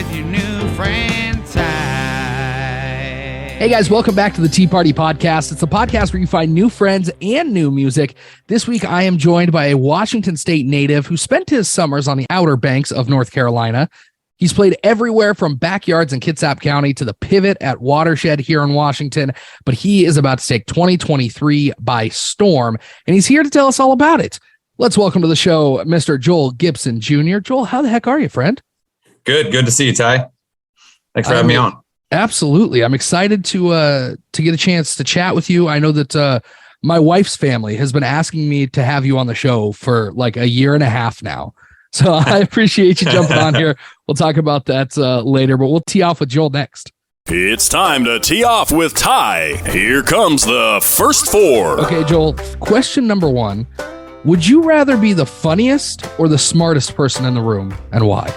with your new friend Ty. Hey guys, welcome back to the Tea Party Podcast. It's a podcast where you find new friends and new music. This week, I am joined by a Washington State native who spent his summers on the Outer Banks of North Carolina. He's played everywhere from backyards in Kitsap County to the pivot at Watershed here in Washington, but he is about to take 2023 by storm, and he's here to tell us all about it. Let's welcome to the show, Mr. Joel Gibson Jr. Joel, how the heck are you, friend? Good to see you, Ty. Thanks for having me on. Absolutely. I'm excited to get a chance to chat with you. I know that my wife's family has been asking me to have you on the show for like a year and a half now. So I appreciate you jumping on here. We'll talk about that later, but we'll tee off with Joel next. It's time to tee off with Ty. Here comes the first four. Okay, Joel, question number one. Would you rather be the funniest or the smartest person in the room, and why?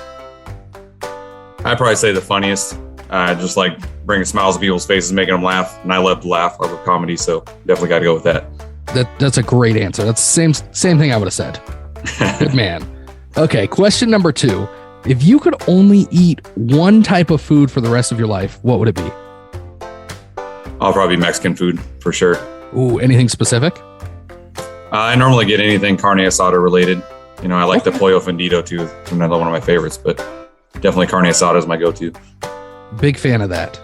I'd probably say the funniest. Just like bringing smiles to people's faces, making them laugh. And I love to laugh. I love comedy, so definitely got to go with that. That's a great answer. That's the same thing I would have said. Good man. Okay, question number two. If you could only eat one type of food for the rest of your life, what would it be? I'll probably be Mexican food for sure. Ooh, anything specific? I normally get anything carne asada related. You know, I like the pollo fundido too. Another one of my favorites, but definitely carne asada is my go-to. Big fan of that.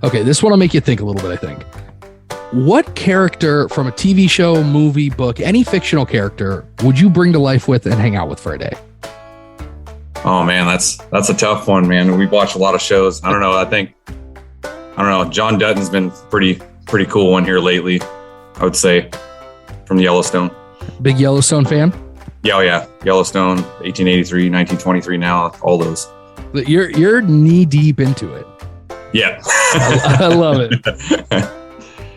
Okay, this one will make you think a little bit, I think. What character from a TV show, movie, book, any fictional character would you bring to life with and hang out with for a day? Oh man, that's a tough one, man. We've watched a lot of shows. I don't know. John Dutton's been pretty cool one here lately, I would say, from Yellowstone. Big Yellowstone fan? Yeah, oh yeah. Yellowstone, 1883, 1923 now, all those. You're knee deep into it. Yeah. I love it.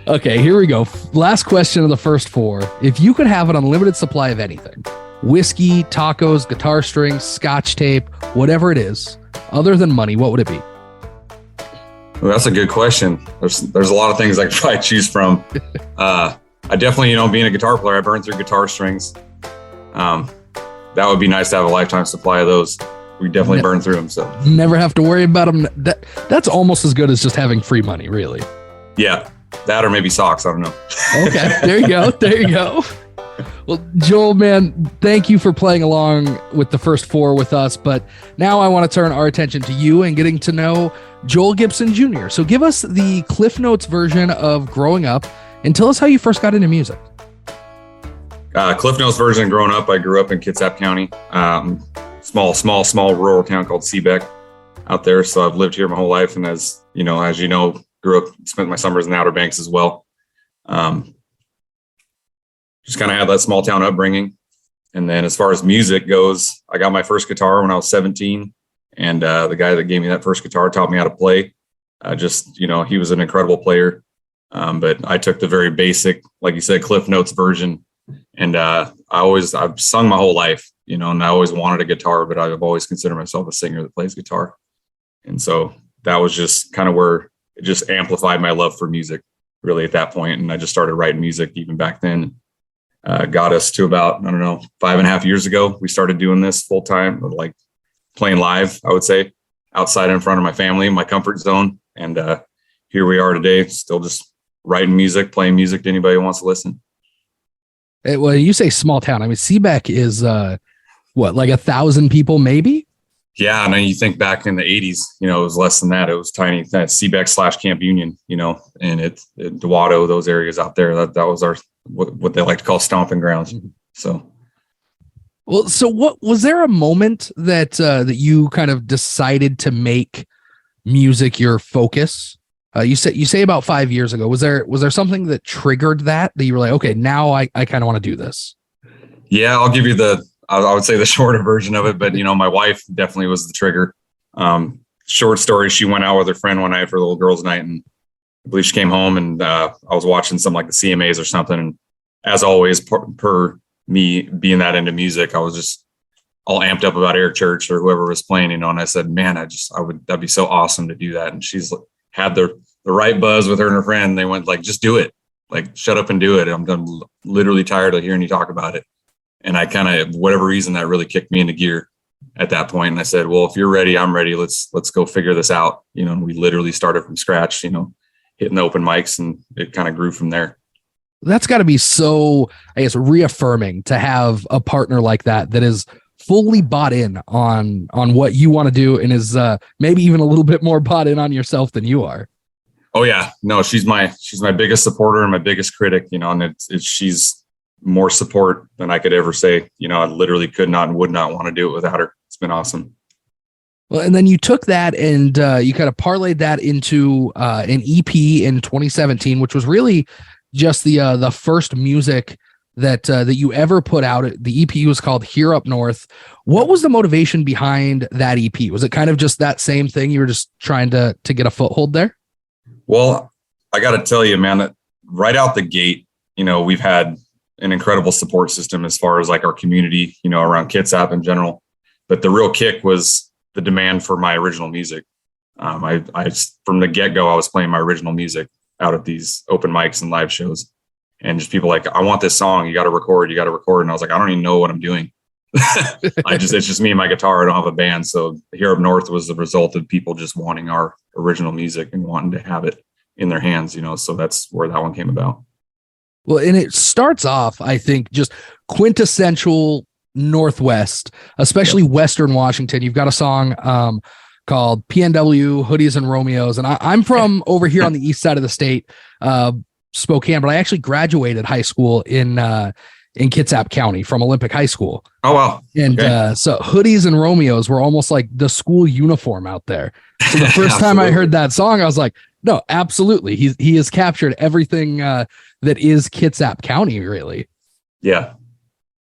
Okay, here we go. Last question of the first four. If you could have an unlimited supply of anything, whiskey, tacos, guitar strings, scotch tape, whatever it is, other than money, what would it be? Well, that's a good question. There's a lot of things I could probably choose from. I definitely, being a guitar player, I burn through guitar strings. That would be nice to have a lifetime supply of those. We definitely burn through them. So never have to worry about them. That's almost as good as just having free money, really. Yeah, that or maybe socks. I don't know. Okay, there you go. Well, Joel, man, thank you for playing along with the first four with us. But now I want to turn our attention to you and getting to know Joel Gibson Jr. So give us the Cliff Notes version of growing up and tell us how you first got into music. Cliff Notes version growing up, I grew up in Kitsap County. Small rural town called Seabeck out there. So I've lived here my whole life. And as you know, grew up, spent my summers in the Outer Banks as well. Just kind of had that small town upbringing. And then as far as music goes, I got my first guitar when I was 17. And the guy that gave me that first guitar taught me how to play. He was an incredible player. But I took the very basic, like you said, Cliff Notes version. And I've sung my whole life, and I always wanted a guitar, but I've always considered myself a singer that plays guitar. And so that was just kind of where it just amplified my love for music really at that point. And I just started writing music even back then. Got us to about, 5.5 years ago, we started doing this full time, like playing live, I would say, outside in front of my family, my comfort zone. And here we are today, still just writing music, playing music to anybody who wants to listen. Well, you say small town. I mean, Seabeck is like 1,000 people, maybe? Yeah, and then you think back in the 80s, it was less than that. It was tiny. That Seabeck / Camp Union, and Duwato, those areas out there. That was our what they like to call stomping grounds. So, well, so what was there a moment that you kind of decided to make music your focus? You say about 5 years ago. Was there something that triggered that you were like, okay, now I kind of want to do this? Yeah, I'll give you I would say the shorter version of it, but my wife definitely was the trigger. Short story, she went out with her friend one night for a little girls' night, and I believe she came home, and I was watching some like the CMAs or something. And as always, per me being that into music, I was just all amped up about Eric Church or whoever was playing, and I said, man, that'd be so awesome to do that. And she's had the right buzz with her and her friend. They went like, just do it. Like, shut up and do it. I'm literally tired of hearing you talk about it. And I kind of, whatever reason, that really kicked me into gear. at that point. And I said, well, if you're ready, I'm ready. Let's go figure this out. And we literally started from scratch, hitting the open mics, and it kind of grew from there. That's got to be so, I guess, reaffirming to have a partner like that is fully bought in on what you want to do, and is maybe even a little bit more bought in on yourself than you are. Oh yeah, no, she's my biggest supporter and my biggest critic, and she's more support than I could ever say. I literally could not and would not want to do it without her. It's been awesome. Well, and then you took that and you kind of parlayed that into an EP in 2017, which was really just the first music that you ever put out. The EP was called Here Up North. What was the motivation behind that EP? Was it kind of just that same thing? You were just trying to get a foothold there? Well, I got to tell you, man, that right out the gate, we've had an incredible support system as far as like our community, around Kitsap in general. But the real kick was the demand for my original music. I from the get-go, I was playing my original music out at these open mics and live shows, and just people like, I want this song. You got to record. And I was like, I don't even know what I'm doing. It's just me and my guitar. I don't have a band. So Here Up North was the result of people just wanting our original music and wanting to have it in their hands, so that's where that one came about. Well, and it starts off, I think, just quintessential Northwest, especially Western Washington. You've got a song called PNW, Hoodies and Romeos. And I'm from over here on the east side of the state, Spokane, but I actually graduated high school in Kitsap County from Olympic High School. Oh, wow. And so Hoodies and Romeos were almost like the school uniform out there. So the first time I heard that song, I was like, no, absolutely. He has captured everything that is Kitsap County, really. Yeah.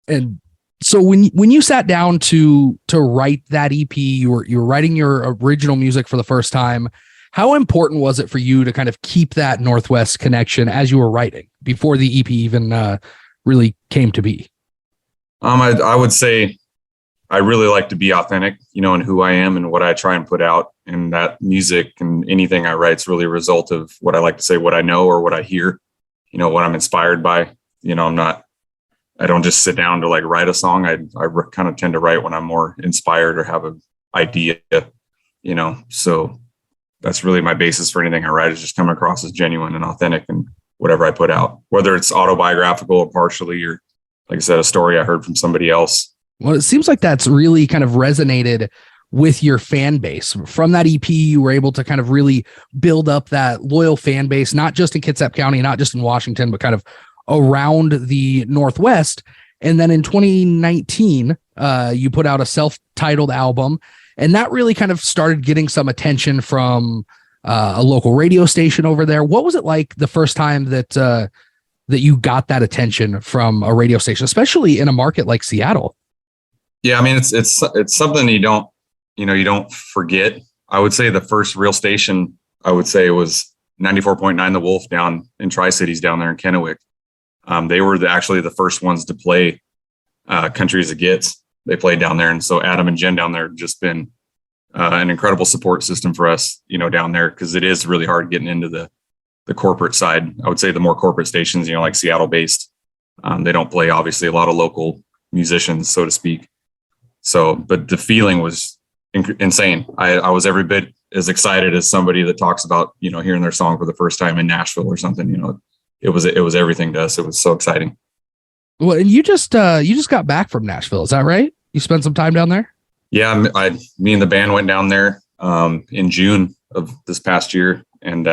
And so when you sat down to write that EP, you were writing your original music for the first time. How important was it for you to kind of keep that Northwest connection as you were writing before the EP even really came to be? I would say I really like to be authentic, in who I am and what I try and put out. And that music and anything I write is really a result of what I like to say, what I know or what I hear, what I'm inspired by. I don't just sit down to like write a song. I kind of tend to write when I'm more inspired or have an idea, so that's really my basis for anything I write, is just come across as genuine and authentic and whatever I put out, whether it's autobiographical or partially, or like I said, a story I heard from somebody else. Well, it seems like that's really kind of resonated with your fan base. From that EP, you were able to kind of really build up that loyal fan base, not just in Kitsap County, not just in Washington, but kind of around the Northwest. And then in 2019, you put out a self-titled album, and that really kind of started getting some attention from a local radio station over there. What was it like the first time that you got that attention from a radio station, especially in a market like Seattle? Yeah, I mean, it's something you don't forget. I would say the first real station, I would say, was 94.9 The Wolf down in Tri-Cities down there in Kennewick. They were actually the first ones to play Country as It Gets. They played down there. And so Adam and Jen down there have just been an incredible support system for us, down there, because it is really hard getting into the corporate side. I would say the more corporate stations, like Seattle based, they don't play obviously a lot of local musicians, so to speak. So, but the feeling was insane. I was every bit as excited as somebody that talks about, hearing their song for the first time in Nashville or something. It was everything to us. It was so exciting. Well, and you just got back from Nashville. Is that right? You spent some time down there? Yeah. Me and the band went down there in June of this past year, and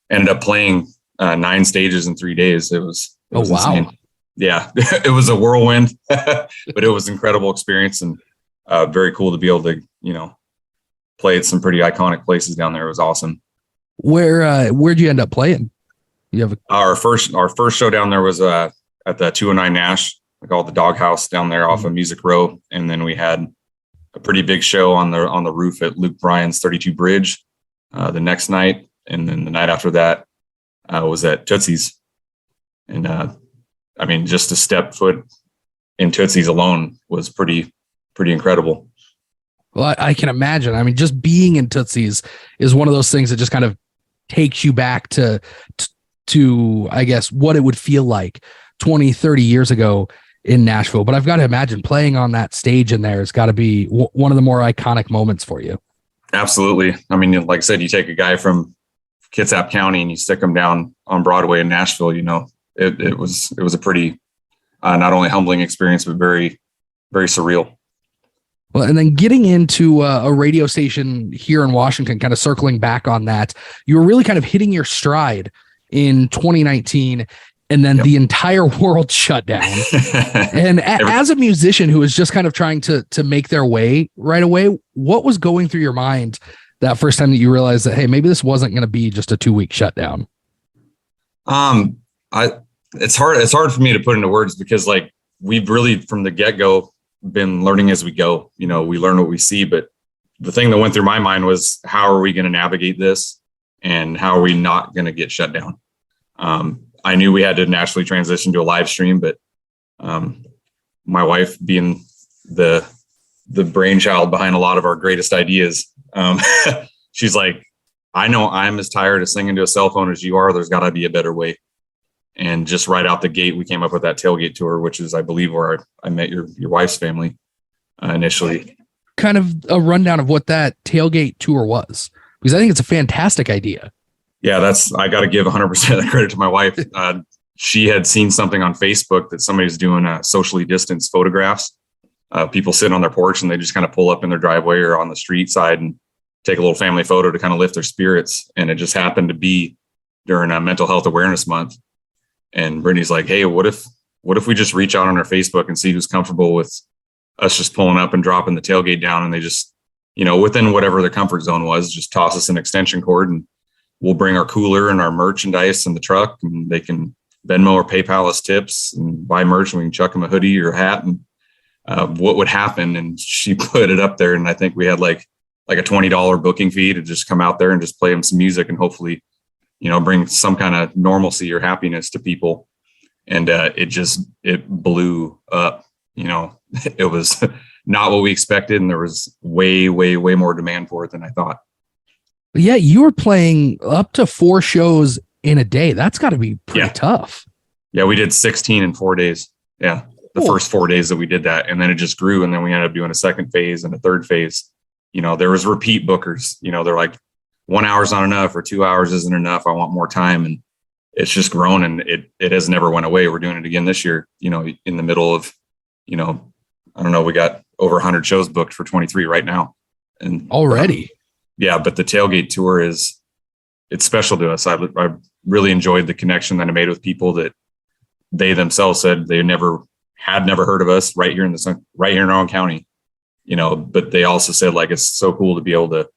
ended up playing 9 stages in 3 days. It was wow. Insane. Yeah, it was a whirlwind, but it was an incredible experience, and very cool to be able to, play at some pretty iconic places down there. It was awesome. Where'd you end up playing? Our first show down there was at the 209 Nash, we call it the Doghouse, down there off of Music Row. And then we had a pretty big show on the roof at Luke Bryan's 32 Bridge the next night. And then the night after that was at Tootsie's. And I mean, just to step foot in Tootsie's alone was pretty incredible. Well, I can imagine. I mean, just being in Tootsie's is one of those things that just kind of takes you back to I guess what it would feel like 20, 30 years ago in Nashville, but I've got to imagine playing on that stage in there has got to be one of the more iconic moments for you. Absolutely. I mean, like I said, you take a guy from Kitsap County and you stick him down on Broadway in Nashville, it was a pretty, not only humbling experience, but very, very surreal. Well, and then getting into a radio station here in Washington, kind of circling back on that, you were really kind of hitting your stride in 2019, and then the entire world shut down. And as a musician who was just kind of trying to make their way right away, what was going through your mind that first time that you realized that, hey, maybe this wasn't going to be just a 2-week shutdown? It's hard for me to put into words, because like we've really from the get-go been learning as we go. We learn what we see, but the thing that went through my mind was, how are we going to navigate this, and how are we not going to get shut down? I knew we had to naturally transition to a live stream, but my wife, being the brainchild behind a lot of our greatest ideas, she's like, I know I'm as tired of singing to a cell phone as you are. There's got to be a better way. And just right out the gate, we came up with that Tailgate tour, which is, I believe, where I met your wife's family initially. Kind of a rundown of what that Tailgate tour was, because I think it's a fantastic idea. Yeah, I got to give 100% of the credit to my wife. She had seen something on Facebook that somebody's doing socially distanced photographs. People sitting on their porch, and they just kind of pull up in their driveway or on the street side and take a little family photo to kind of lift their spirits. And it just happened to be during Mental Health Awareness Month. And Brittany's like, hey, what if we just reach out on our Facebook and see who's comfortable with us just pulling up and dropping the tailgate down, and they just, within whatever their comfort zone was, just toss us an extension cord, and we'll bring our cooler and our merchandise in the truck, and they can Venmo or PayPal us tips and buy merch, and we can chuck them a hoodie or a hat, and what would happen. And she put it up there, and I think we had like a $20 booking fee to just come out there and just play them some music and hopefully bring some kind of normalcy or happiness to people. And it blew up. It was not what we expected, and there was way, way, way more demand for it than I thought. Yeah, you were playing up to 4 shows in a day. That's got to be pretty tough. Yeah, we did 16 in 4 days. Yeah, the first 4 days that we did that, and then it just grew, and then we ended up doing a second phase and a third phase. There was repeat bookers. They're like, 1 hour's not enough, or 2 hours isn't enough. I want more time. And it's just grown, and it has never went away. We're doing it again this year, in the middle of, I don't know, we got over 100 shows booked for 23 right now. And already. Yeah. But the Tailgate tour it's special to us. I really enjoyed the connection that I made with people that they themselves said they never heard of us right here in our own county, but they also said, like, it's so cool to be able to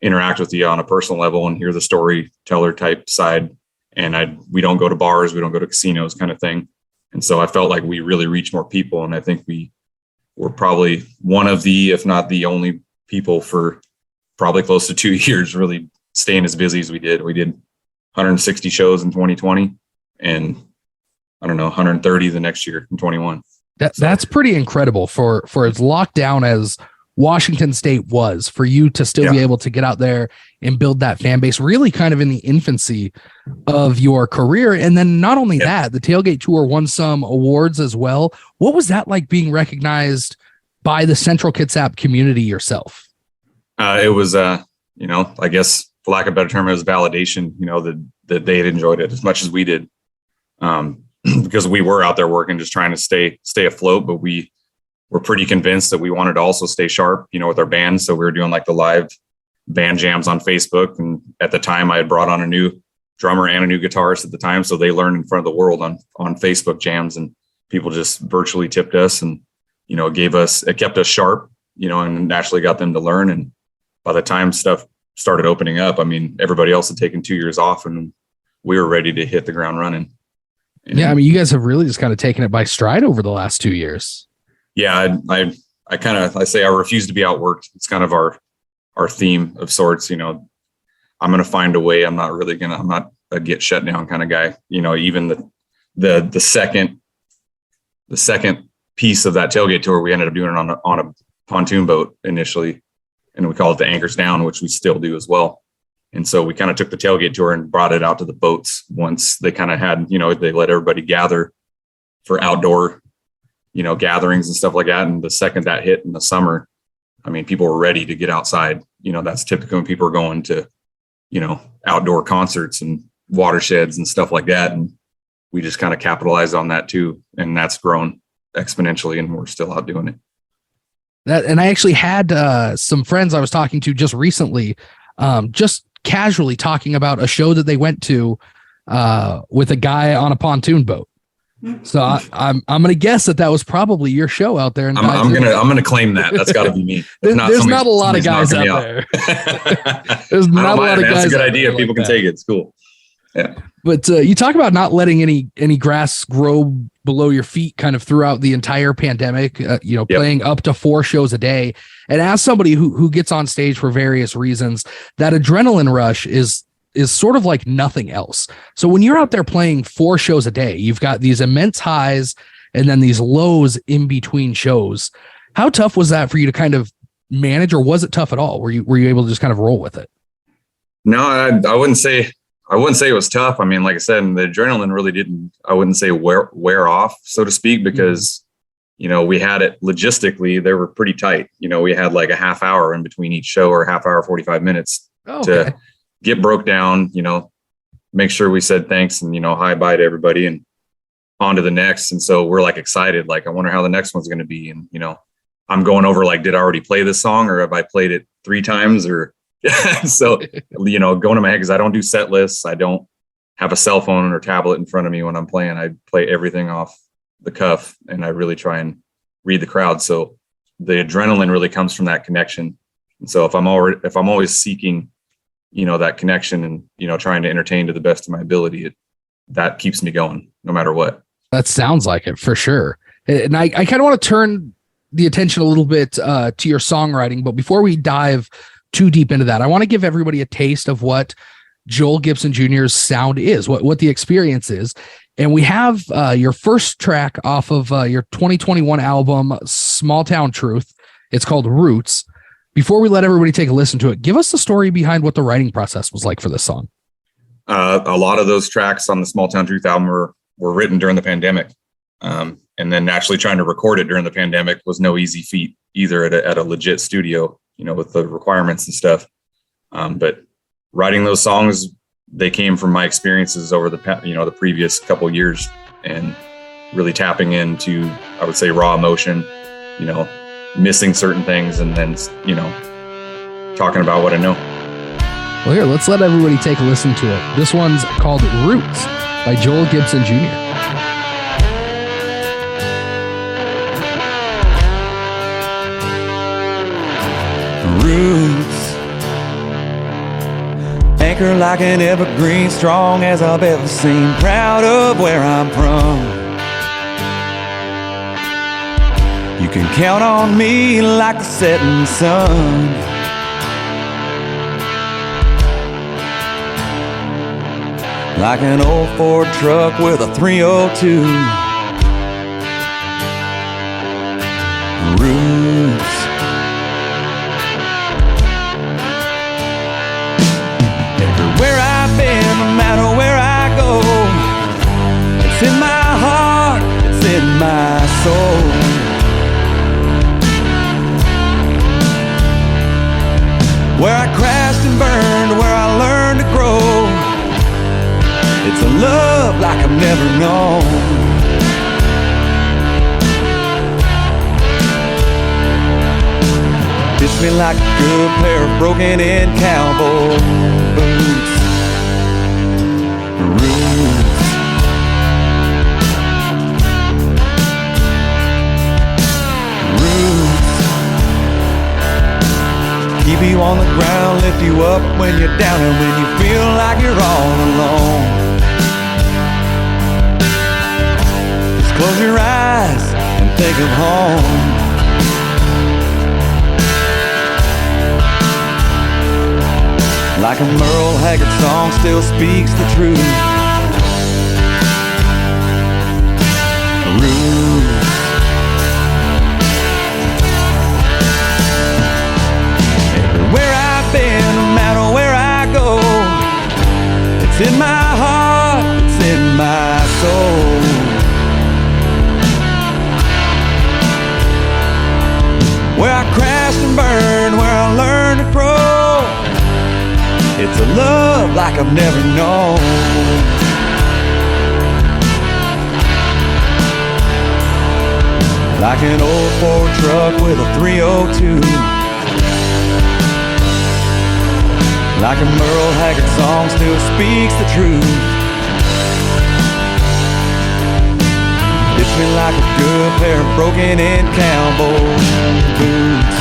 interact with you on a personal level and hear the storyteller type side. And we don't go to bars, we don't go to casinos, kind of thing. And so I felt like we really reached more people. And I think we were probably one of the, if not the only people for probably close to 2 years, really staying as busy as we did. We did 160 shows in 2020 and 130 the next year in 21. That's pretty incredible for as locked down as Washington State was, for you to still be able to get out there and build that fan base, really kind of in the infancy of your career. And then not only that, the Tailgate tour won some awards as well. What was that like, being recognized by the Central Kitsap community yourself? It was, I guess for lack of a better term, it was validation, that they had enjoyed it as much as we did. Because we were out there working, just trying to stay afloat, but we were pretty convinced that we wanted to also stay sharp, with our band. So we were doing like the live band jams on Facebook. And at the time I had brought on a new drummer and a new guitarist at the time. So they learned in front of the world on Facebook jams, and people just virtually tipped us and, it kept us sharp, and naturally got them to learn. And by the time stuff started opening up, everybody else had taken 2 years off and we were ready to hit the ground running. And you guys have really just kind of taken it by stride over the last 2 years. Yeah, I say I refuse to be outworked. It's kind of our theme of sorts. I'm going to find a way. I'm not a get shut down kind of guy. Even the second piece of that Tailgate tour, we ended up doing it on a pontoon boat initially, and we call it the Anchors Down, which we still do as well. And so we kind of took the Tailgate tour and brought it out to the boats once they kind of had, they let everybody gather for outdoor gatherings and stuff like that. And the second that hit in the summer, I mean, people were ready to get outside. That's typically when people are going to, outdoor concerts and watersheds and stuff like that. And we just kind of capitalized on that too. And that's grown exponentially, and we're still out doing it. And I actually had some friends I was talking to just recently, just casually talking about a show that they went to with a guy on a pontoon boat. So I'm going to guess that was probably your show out there. I'm going to claim that. That's got to be me. There's not a lot of guys out there. There's not a lot of guys. That's a good idea. People can take it. It's cool. Yeah. But you talk about not letting any grass grow below your feet kind of throughout the entire pandemic, playing up to 4 shows a day. And as somebody who gets on stage for various reasons, that adrenaline rush is sort of like nothing else. So when you're out there playing 4 shows a day, you've got these immense highs and then these lows in between shows. How tough was that for you to kind of manage, or was it tough at all? Were you able to just kind of roll with it? No, I wouldn't say it was tough. I mean, like I said, the adrenaline really didn't, I wouldn't say wear off, so to speak, because, we had it logistically, they were pretty tight. We had like a half hour in between each show, or a half hour, 45 minutes to get broke down, make sure we said thanks and, hi, bye to everybody and on to the next. And so we're like excited, like, I wonder how the next one's going to be. And, I'm going over like, did I already play this song, or have I played it 3 times or so, going to my head, because I don't do set lists. I don't have a cell phone or tablet in front of me when I'm playing. I play everything off the cuff, and I really try and read the crowd. So the adrenaline really comes from that connection. And so if I'm always seeking, that connection and, trying to entertain to the best of my ability, that keeps me going no matter what. That sounds like it for sure. And I kind of want to turn the attention a little bit to your songwriting, but before we dive too deep into that, I want to give everybody a taste of what Joel Gibson Jr.'s sound is, what the experience is. And we have your first track off of your 2021 album, Small Town Truth. It's called Roots. Before we let everybody take a listen to it, give us the story behind what the writing process was like for this song. A lot of those tracks on the Small Town Truth album were written during the pandemic. And then actually trying to record it during the pandemic was no easy feat either at a legit studio, with the requirements and stuff. But writing those songs, they came from my experiences over the previous couple years, and really tapping into, I would say, raw emotion, missing certain things, and then, talking about what I know. Well, here, let's let everybody take a listen to it. This one's called Roots by Joel Gibson Jr. Roots, anchor like an evergreen, strong as I've ever seen, proud of where I'm from. You can count on me like the setting sun. Like an old Ford truck with a 302. Roots. Everywhere I've been, no matter where I go, it's in my heart, it's in my soul. Where I crashed and burned, where I learned to grow, it's a love like I've never known. Fits me like a good pair of broken-in cowboy boots. Roots. Roots. Keep you on the ground, lift you up when you're down, and when you feel like you're all alone. Just close your eyes and think of home. Like a Merle Haggard song still speaks the truth. Roots. Everywhere I've been, no matter where I go, it's in my heart, it's in my soul. to love like I've never known. Like an old Ford truck with a 302. Like a Merle Haggard song still speaks the truth. Fits me like a good pair of broken-in cowboy boots.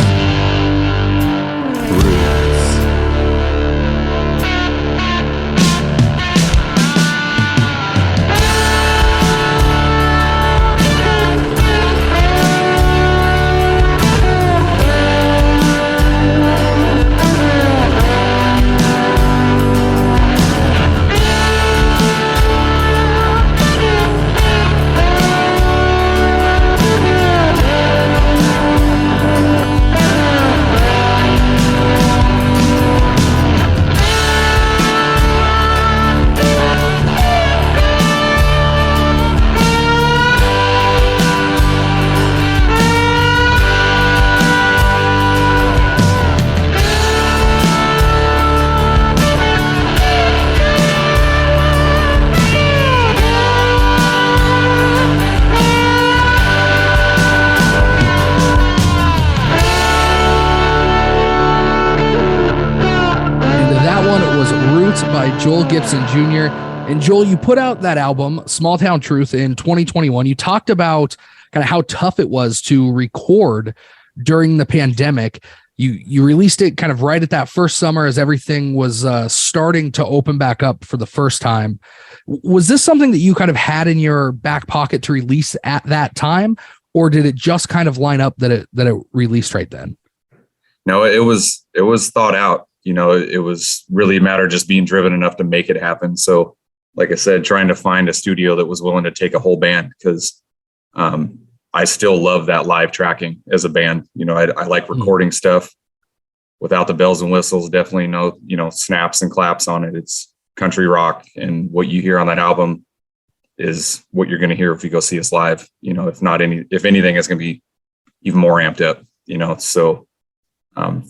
Roots. By Joel Gibson Jr. And Joel, you put out that album, Small Town Truth, in 2021. You talked about kind of how tough it was to record during the pandemic. You released it kind of right at that first summer as everything was starting to open back up for the first time. Was this something that you kind of had in your back pocket to release at that time, or did it just kind of line up that it released right then? No, it was thought out. You know, it was really a matter of just being driven enough to make it happen. So, like I said, trying to find a studio that was willing to take a whole band, because I still love that live tracking as a band. You know, I like recording stuff without the bells and whistles. Definitely no, snaps and claps on it. It's country rock, and what you hear on that album is what you're going to hear if you go see us live. You know, if anything, it's going to be even more amped up. You know, so.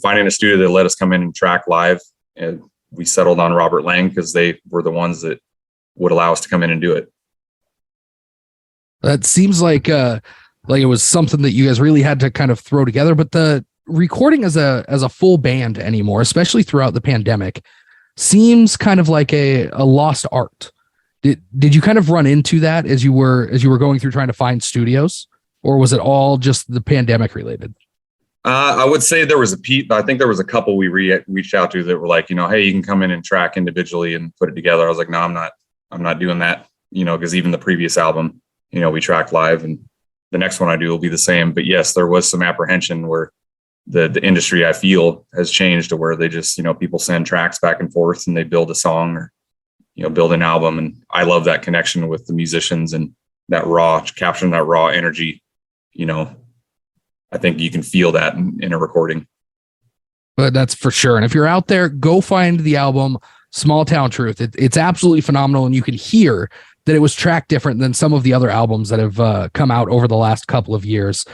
Finding a studio that let us come in and track live, and we settled on Robert Lang because they were the ones that would allow us to come in and do it. That seems like it was something that you guys really had to kind of throw together. But the recording as a full band anymore, especially throughout the pandemic, seems kind of like a lost art. Did you kind of run into that as you were going through trying to find studios, or was it all just the pandemic related? I would say there was I think there was a couple we reached out to that were like, hey, you can come in and track individually and put it together. I was like, no, I'm not doing that, because even the previous album, we tracked live, and the next one I do will be the same. But yes, there was some apprehension where the industry, I feel, has changed to where they just, people send tracks back and forth and they build a song or, build an album. And I love that connection with the musicians and capturing that raw energy, I think you can feel that in a recording. But that's for sure. And if you're out there, go find the album Small Town Truth. It's absolutely phenomenal. And you can hear that it was tracked different than some of the other albums that have come out over the last couple of years.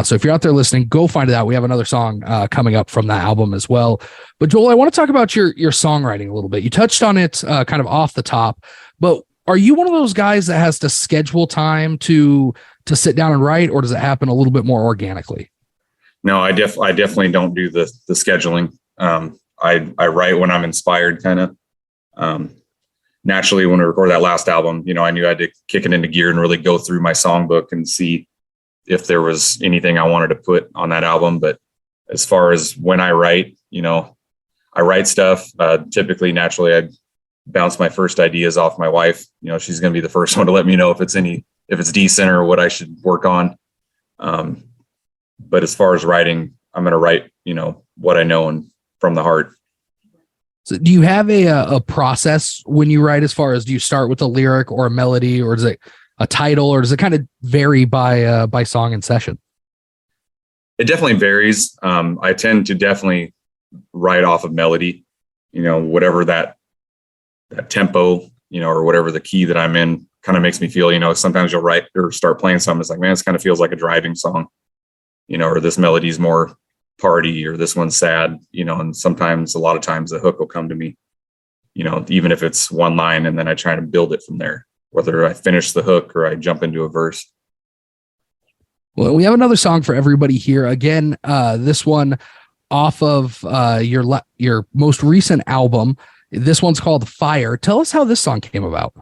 So if you're out there listening, go find it out. We have another song coming up from that album as well. But Joel, I want to talk about your songwriting a little bit. You touched on it kind of off the top, but are you one of those guys that has to schedule time to sit down and write, or does it happen a little bit more organically? No, I definitely don't do the scheduling. I write when I'm inspired, kind of. Naturally, when we recorded that last album, I knew I had to kick it into gear and really go through my songbook and see if there was anything I wanted to put on that album. But as far as when I write, I write stuff. Typically, naturally, I bounce my first ideas off my wife. She's going to be the first one to let me know if it's decent or what I should work on. But as far as writing, I'm going to write, what I know and from the heart. So do you have a process when you write, as far as, do you start with a lyric or a melody, or is it a title, or does it kind of vary by song and session? It definitely varies. I tend to definitely write off of melody, whatever that tempo, or whatever the key that I'm in kind of makes me feel. Sometimes you'll write or start playing something, it's like, man, this kind of feels like a driving song, or this melody is more party, or this one's sad, and sometimes, a lot of times, the hook will come to me. even if it's one line, and then I try to build it from there, whether I finish the hook or I jump into a verse. Well, we have another song for everybody here. Again, this one off of your most recent album. This one's called Fire. Tell us how this song came about.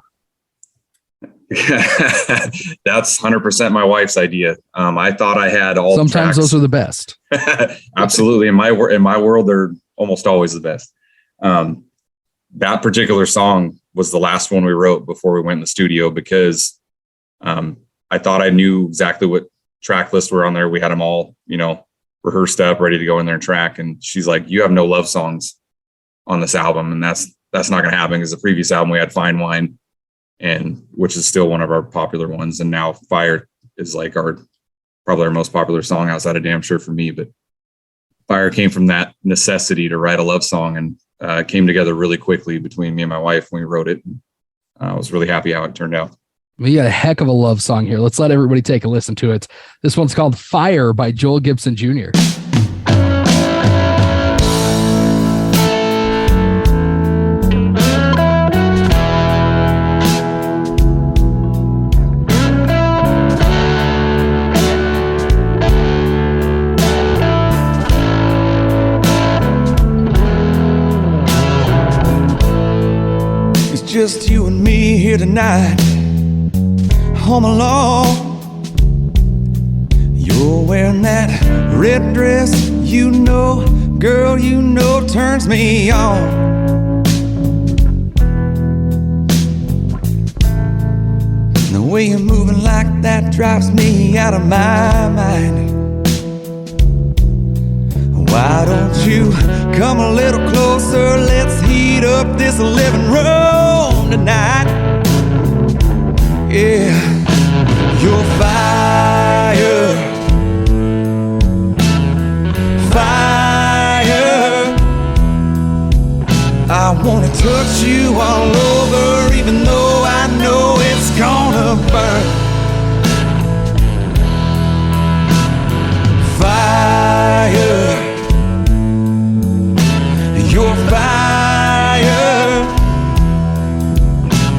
That's 100% my wife's idea. I thought I had all. Sometimes tracks. Those are the best. Absolutely. In my world, they're almost always the best. That particular song was the last one we wrote before we went in the studio, because I thought I knew exactly what track lists were on there. We had them all, rehearsed up, ready to go in there and track. And she's like, "You have no love songs on this album." And that's not going to happen, because the previous album we had Fine Wine, and which is still one of our popular ones. And now Fire is like probably our most popular song outside of Damn Sure for me. But Fire came from that necessity to write a love song, and came together really quickly between me and my wife when we wrote it. I was really happy how it turned out. We got a heck of a love song here. Let's let everybody take a listen to it. This one's called Fire by Joel Gibson Jr. It's just you and me here tonight, home alone. You're wearing that red dress, girl, turns me on. The way you're moving like that drives me out of my mind. Why don't you come a little closer? Let's heat up this living room tonight. Yeah, you're fire, fire. I wanna touch you all over, even though I know it's gonna burn. Fire, you're fire.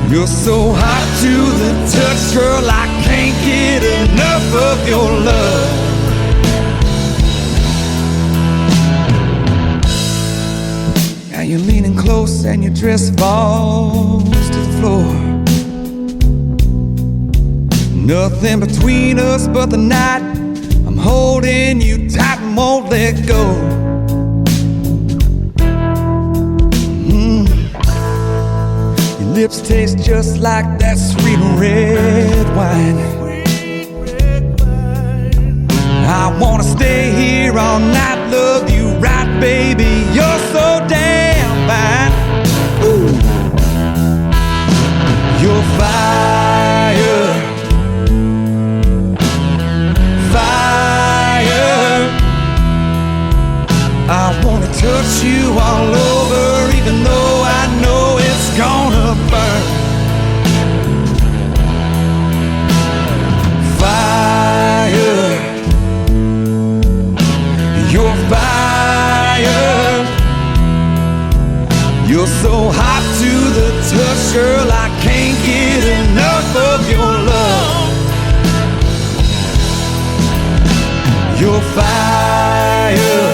You're so hot to the touch, girl, I can't get enough of your love. Now you're leaning close and your dress falls to the floor. Nothing between us but the night. I'm holding you tight and won't let go. Lips taste just like that sweet red wine. I wanna stay here all night, love you right, baby. You're so damn fine. Ooh. You're fire, fire. I wanna touch you all over, even though I know it's gonna burn. Fire, you're fire. You're so hot to the touch, girl, I can't get enough of your love. You're fire,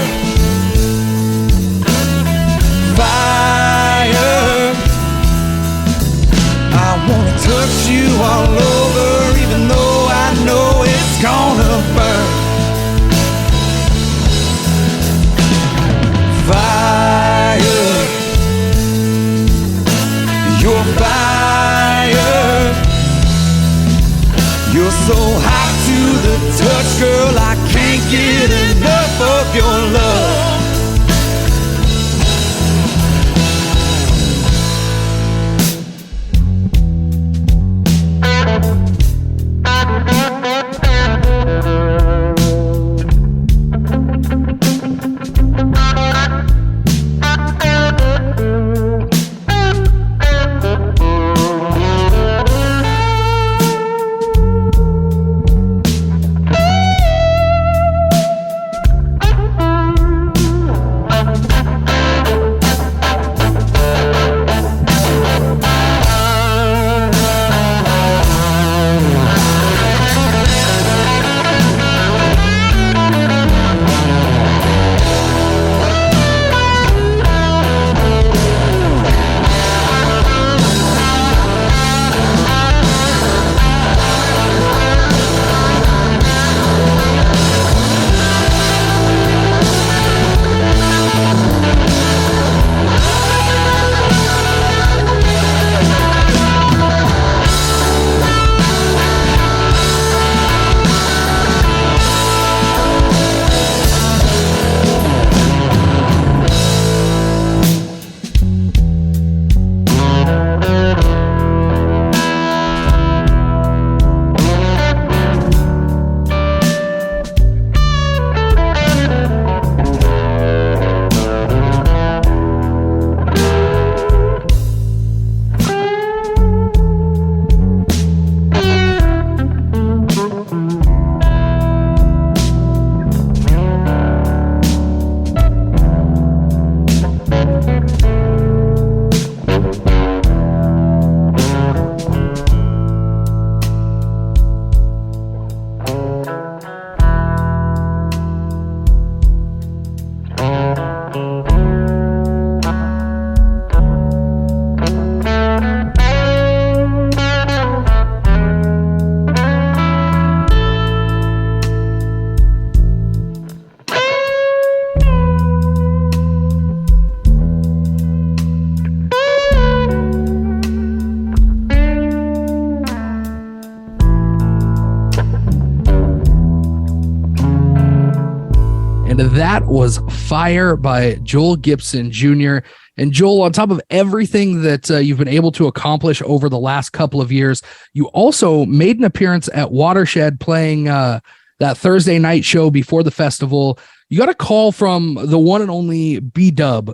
fire. I wanna touch you all over, even though I know it's gonna burn. Fire, you're fire. You're so hot to the touch, girl, I can't get enough. And that was Fire by Joel Gibson Jr. And Joel, on top of everything that you've been able to accomplish over the last couple of years, you also made an appearance at Watershed playing that Thursday night show before the festival. You got a call from the one and only B-Dub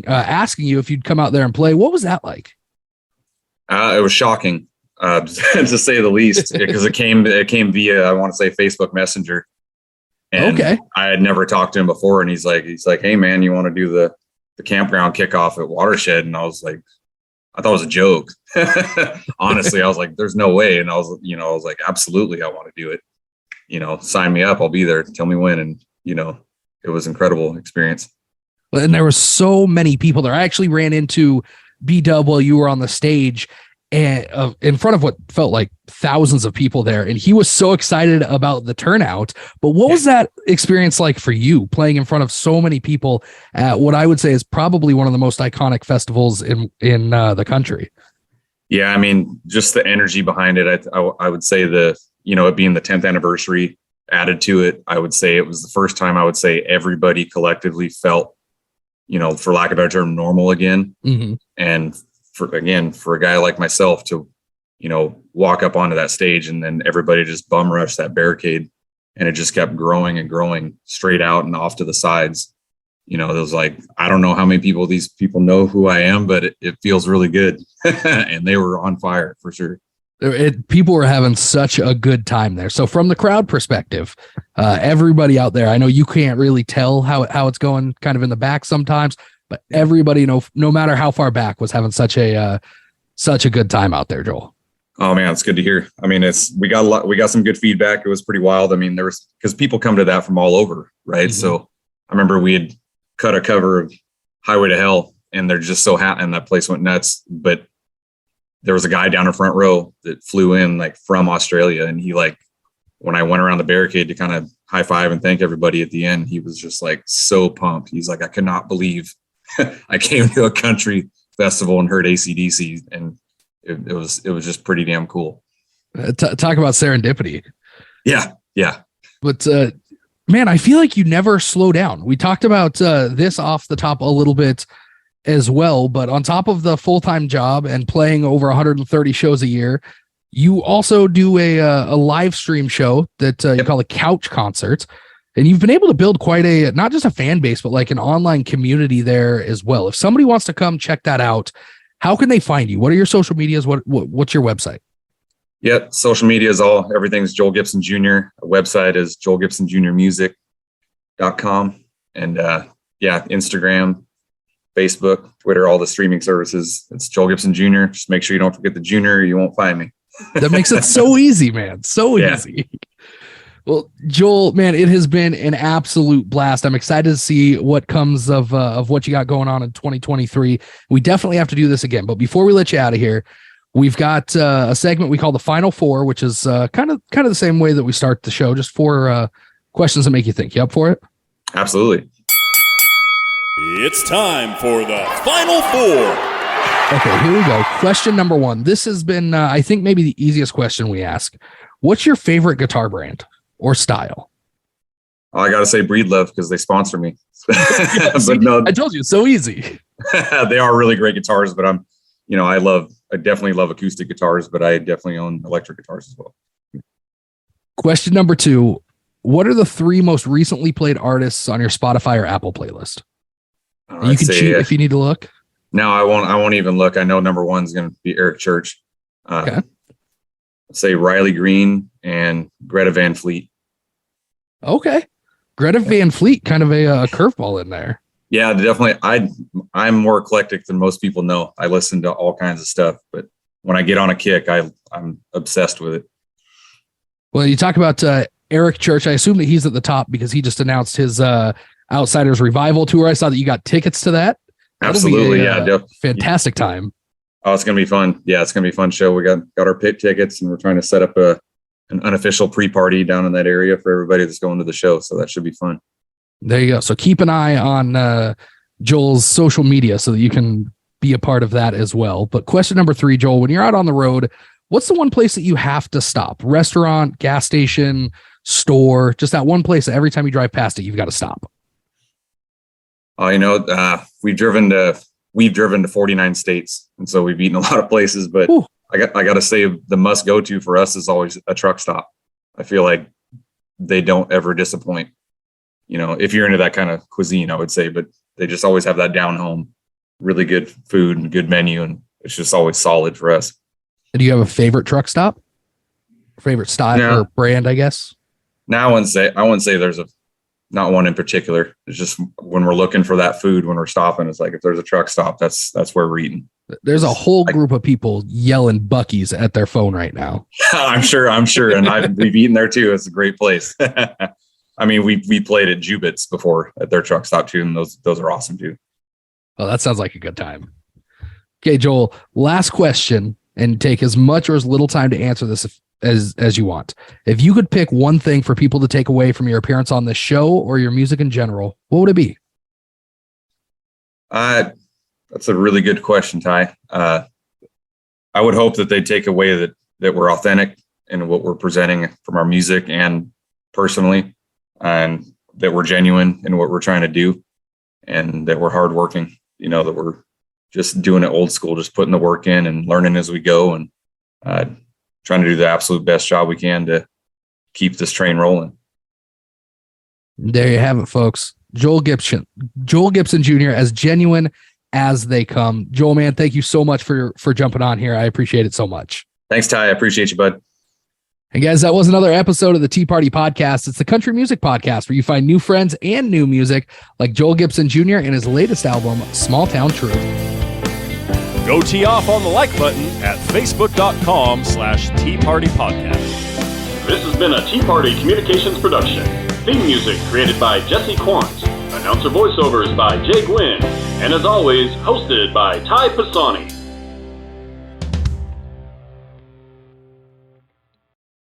asking you if you'd come out there and play. What was that like? It was shocking, to say the least, because it came via, I want to say, Facebook Messenger. And okay. I had never talked to him before, and he's like, hey man, you want to do the campground kickoff at Watershed? And I was like, I thought it was a joke. Honestly, I was like, there's no way. And I was like, absolutely, I want to do it. Sign me up. I'll be there. Tell me when. And, it was an incredible experience. And there were so many people there. I actually ran into B-Dub while you were on the stage and in front of what felt like thousands of people there. And he was so excited about the turnout. But what was that experience like for you, playing in front of so many people at what I would say is probably one of the most iconic festivals in the country? Yeah. I mean, just the energy behind it. I would say it being the 10th anniversary added to it. I would say it was the first time I would say everybody collectively felt, for lack of a better term, normal again. Mm-hmm. And for a guy like myself to, walk up onto that stage and then everybody just bum rush that barricade, and it just kept growing and growing straight out and off to the sides. It was like, I don't know how many people these people know who I am, but it feels really good. And they were on fire for sure. People were having such a good time there. So from the crowd perspective, everybody out there, I know you can't really tell how it's going kind of in the back sometimes, but everybody, no matter how far back, was having such a good time out there, Joel. Oh man, it's good to hear. I mean, we got some good feedback. It was pretty wild. I mean, because people come to that from all over, right? Mm-hmm. So I remember we had cut a cover of Highway to Hell, and they're just so happy, and that place went nuts. But there was a guy down in front row that flew in from Australia. And he when I went around the barricade to kind of high five and thank everybody at the end, he was just so pumped. He's like, I could not believe I came to a country festival and heard AC/DC. And it was just pretty damn cool. Talk about serendipity. Yeah. Yeah. But, man, I feel like you never slow down. We talked about this off the top a little bit as well, but on top of the full-time job and playing over 130 shows a year, you also do a live stream show that you call a couch concert, and you've been able to build quite not just a fan base, but an online community there as well. If somebody wants to come check that out, how can they find you? What are your social medias? What's your website? Yeah, social media is everything's Joel Gibson Jr. Our website is joelgibsonjrmusic.com, and Instagram, Facebook, Twitter, all the streaming services. It's Joel Gibson Jr. Just make sure you don't forget the junior, or you won't find me. That makes it so easy, man. So easy. Well, Joel, man, it has been an absolute blast. I'm excited to see what comes of what you got going on in 2023. We definitely have to do this again. But before we let you out of here, we've got a segment we call the Final Four, which is kind of the same way that we start the show. Just 4 questions that make you think. You up for it? Absolutely. It's time for the Final Four. Okay, here we go. Question number 1. This has been, I think, maybe the easiest question we ask. What's your favorite guitar brand or style? Oh, I got to say Breedlove because they sponsor me. But no, I told you, it's so easy. They are really great guitars, but I definitely love acoustic guitars, but I definitely own electric guitars as well. Question number 2. What are the 3 most recently played artists on your Spotify or Apple playlist? You can cheat if you need to look. No, I won't even look. I know number 1 is going to be Eric Church. Okay. Say Riley Green and Greta Van Fleet. Okay. Greta Van Fleet, kind of a curveball in there. Yeah, definitely. I'm more eclectic than most people know. I listen to all kinds of stuff, but when I get on a kick, I'm obsessed with it. Well, you talk about Eric Church. I assume that he's at the top because he just announced his Outsiders Revival tour. I saw that you got tickets to that. Absolutely. Fantastic time. Oh, it's going to be fun. Yeah, it's going to be a fun show. We got our pit tickets, and we're trying to set up an unofficial pre-party down in that area for everybody that's going to the show. So that should be fun. There you go. So keep an eye on Joel's social media so that you can be a part of that as well. But question number 3, Joel, when you're out on the road, what's the one place that you have to stop? Restaurant, gas station, store, just that one place that every time you drive past it, you've got to stop. We've driven to 49 states, and so we've eaten a lot of places. But Ooh. I got to say, the must go to for us is always a truck stop. I feel like they don't ever disappoint. If you're into that kind of cuisine, I would say, but they just always have that down home, really good food and good menu, and it's just always solid for us. Do you have a favorite truck stop? Favorite style or brand, I guess? No, I wouldn't say there's not one in particular. It's just when we're looking for that food, when we're stopping, it's like if there's a truck stop, that's where we're eating. There's a whole group of people yelling Buc-ee's at their phone right now. I'm sure. And we've eaten there too. It's a great place. I mean, we played at Jubit's before at their truck stop too, and those are awesome too. Oh, that sounds like a good time. Okay, Joel, last question, and take as much or as little time to answer this as you want. If you could pick one thing for people to take away from your appearance on this show or your music in general, what would it be? That's a really good question, Ty. I would hope that they take away that we're authentic in what we're presenting from our music and personally, and that we're genuine in what we're trying to do, and that we're hardworking, that we're just doing it old school, just putting the work in and learning as we go, and trying to do the absolute best job we can to keep this train rolling. There you have it, folks. Joel Gibson Jr. as genuine as they come. Joel, man, thank you so much for jumping on here. I appreciate it so much. Thanks, Ty. I appreciate you, bud. And guys, that was another episode of the Tea Party Podcast. It's the country music podcast where you find new friends and new music like Joel Gibson Jr. and his latest album, Small Town Truth. Go tee off on the like button at facebook.com/Tea Party Podcast. This has been a Tea Party Communications production. Theme music created by Jesse Quandt. Announcer voiceovers by Jay Gwinn. And as always, hosted by Ty Pisani.